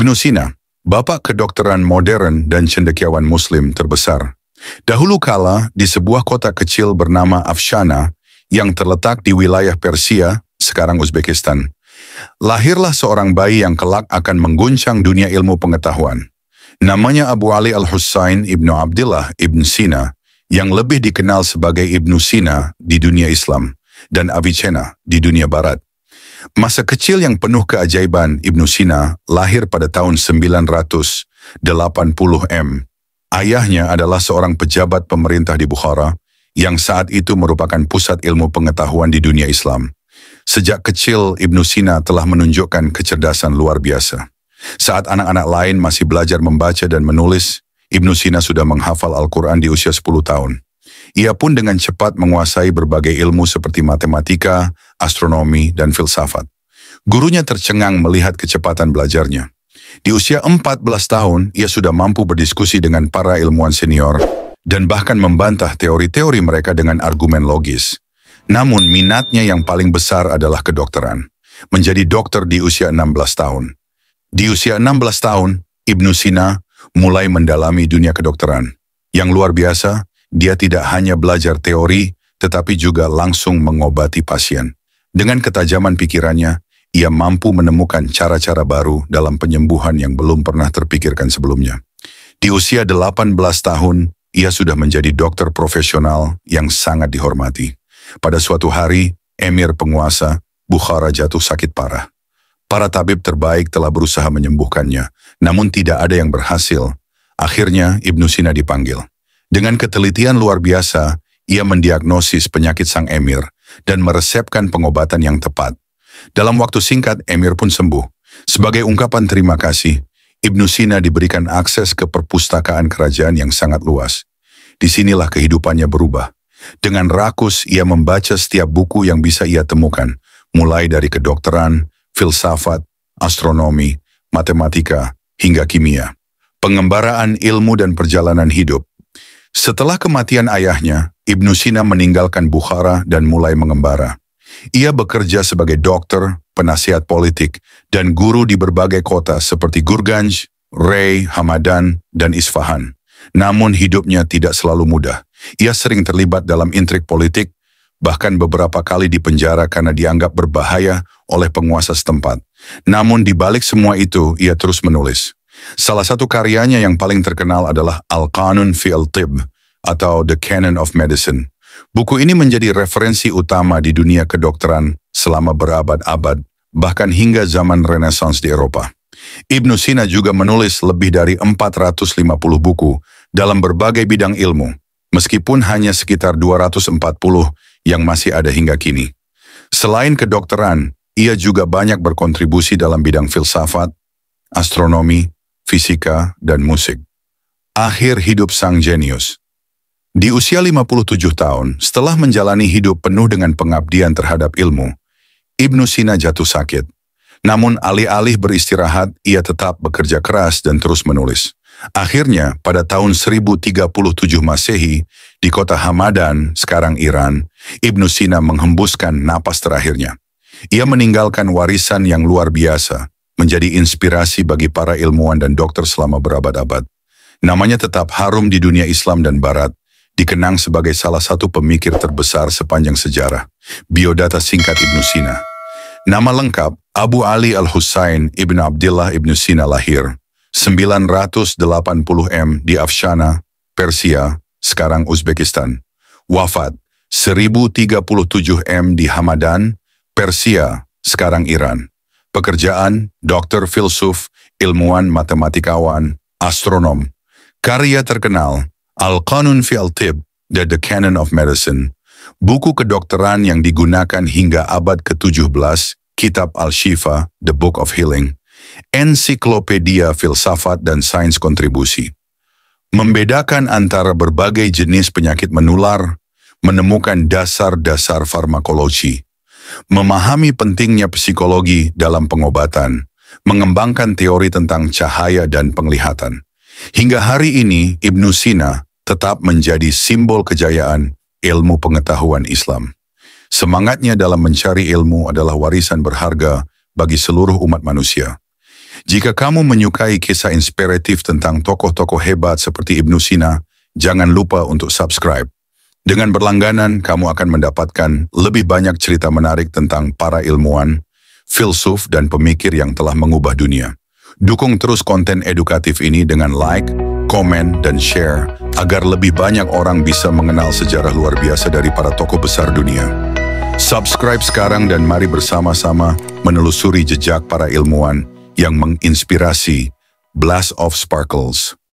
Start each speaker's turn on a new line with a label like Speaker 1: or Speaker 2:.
Speaker 1: Ibnu Sina, bapak kedokteran modern dan cendekiawan muslim terbesar. Dahulu kala di sebuah kota kecil bernama Afshana yang terletak di wilayah Persia, sekarang Uzbekistan. Lahirlah seorang bayi yang kelak akan mengguncang dunia ilmu pengetahuan. Namanya Abu Ali Al-Husain Ibnu Abdillah Ibn Sina, yang lebih dikenal sebagai Ibnu Sina di dunia Islam dan Avicenna di dunia Barat. Masa kecil yang penuh keajaiban Ibnu Sina lahir pada tahun 980 M. Ayahnya adalah seorang pejabat pemerintah di Bukhara, yang saat itu merupakan pusat ilmu pengetahuan di dunia Islam. Sejak kecil, Ibnu Sina telah menunjukkan kecerdasan luar biasa. Saat anak-anak lain masih belajar membaca dan menulis, Ibnu Sina sudah menghafal Al-Quran di usia 10 tahun. Ia pun dengan cepat menguasai berbagai ilmu seperti matematika, astronomi, dan filsafat. Gurunya tercengang melihat kecepatan belajarnya. Di usia 14 tahun, ia sudah mampu berdiskusi dengan para ilmuwan senior dan bahkan membantah teori-teori mereka dengan argumen logis. Namun minatnya yang paling besar adalah kedokteran. Menjadi dokter di usia 16 tahun. Di usia 16 tahun, Ibnu Sina mulai mendalami dunia kedokteran. Yang luar biasa, dia tidak hanya belajar teori, tetapi juga langsung mengobati pasien. Dengan ketajaman pikirannya, ia mampu menemukan cara-cara baru dalam penyembuhan yang belum pernah terpikirkan sebelumnya. Di usia 18 tahun, ia sudah menjadi dokter profesional yang sangat dihormati. Pada suatu hari, Emir penguasa Bukhara jatuh sakit parah. Para tabib terbaik telah berusaha menyembuhkannya, namun tidak ada yang berhasil. Akhirnya, Ibnu Sina dipanggil. Dengan ketelitian luar biasa, ia mendiagnosis penyakit sang Emir dan meresepkan pengobatan yang tepat. Dalam waktu singkat, Emir pun sembuh. Sebagai ungkapan terima kasih, Ibnu Sina diberikan akses ke perpustakaan kerajaan yang sangat luas. Disinilah kehidupannya berubah. Dengan rakus, ia membaca setiap buku yang bisa ia temukan, mulai dari kedokteran, filsafat, astronomi, matematika, hingga kimia. Pengembaraan ilmu dan perjalanan hidup. Setelah kematian ayahnya, Ibnu Sina meninggalkan Bukhara dan mulai mengembara. Ia bekerja sebagai dokter, penasihat politik, dan guru di berbagai kota seperti Gurganj, Rey, Hamadan, dan Isfahan. Namun hidupnya tidak selalu mudah. Ia sering terlibat dalam intrik politik, bahkan beberapa kali dipenjara karena dianggap berbahaya oleh penguasa setempat. Namun di balik semua itu, ia terus menulis. Salah satu karyanya yang paling terkenal adalah Al-Qanun fi al-Tib, atau The Canon of Medicine. Buku ini menjadi referensi utama di dunia kedokteran selama berabad-abad, bahkan hingga zaman Renaissance di Eropa. Ibnu Sina juga menulis lebih dari 450 buku dalam berbagai bidang ilmu, meskipun hanya sekitar 240 yang masih ada hingga kini. Selain kedokteran, ia juga banyak berkontribusi dalam bidang filsafat, astronomi, fisika, dan musik. Akhir hidup sang jenius. Di usia 57 tahun, setelah menjalani hidup penuh dengan pengabdian terhadap ilmu, Ibnu Sina jatuh sakit. Namun alih-alih beristirahat, ia tetap bekerja keras dan terus menulis. Akhirnya, pada tahun 1037 Masehi, di kota Hamadan, sekarang Iran, Ibnu Sina menghembuskan napas terakhirnya. Ia meninggalkan warisan yang luar biasa, menjadi inspirasi bagi para ilmuwan dan dokter selama berabad-abad. Namanya tetap harum di dunia Islam dan Barat, dikenang sebagai salah satu pemikir terbesar sepanjang sejarah. Biodata singkat Ibnu Sina. Nama lengkap, Abu Ali Al-Husain Ibn Abdillah Ibn Sina lahir 980 M di Afshana, Persia, sekarang Uzbekistan. Wafat 1037 M di Hamadan, Persia, sekarang Iran. Pekerjaan, dokter filsuf, ilmuwan matematikawan, astronom. Karya terkenal, Al-Qanun fi al-Tib, The Canon of Medicine. Buku kedokteran yang digunakan hingga abad ke-17, Kitab Al-Shifa, The Book of Healing. Ensiklopedia filsafat dan sains kontribusi. Membedakan antara berbagai jenis penyakit menular, menemukan dasar-dasar farmakologi, memahami pentingnya psikologi dalam pengobatan, mengembangkan teori tentang cahaya dan penglihatan. Hingga hari ini, Ibnu Sina tetap menjadi simbol kejayaan ilmu pengetahuan Islam. Semangatnya dalam mencari ilmu adalah warisan berharga bagi seluruh umat manusia. Jika kamu menyukai kisah inspiratif tentang tokoh-tokoh hebat seperti Ibnu Sina, jangan lupa untuk subscribe. Dengan berlangganan, kamu akan mendapatkan lebih banyak cerita menarik tentang para ilmuwan, filsuf, dan pemikir yang telah mengubah dunia. Dukung terus konten edukatif ini dengan like, komen, dan share, agar lebih banyak orang bisa mengenal sejarah luar biasa dari para tokoh besar dunia. Subscribe sekarang dan mari bersama-sama menelusuri jejak para ilmuwan yang menginspirasi. Blast of Sparkles.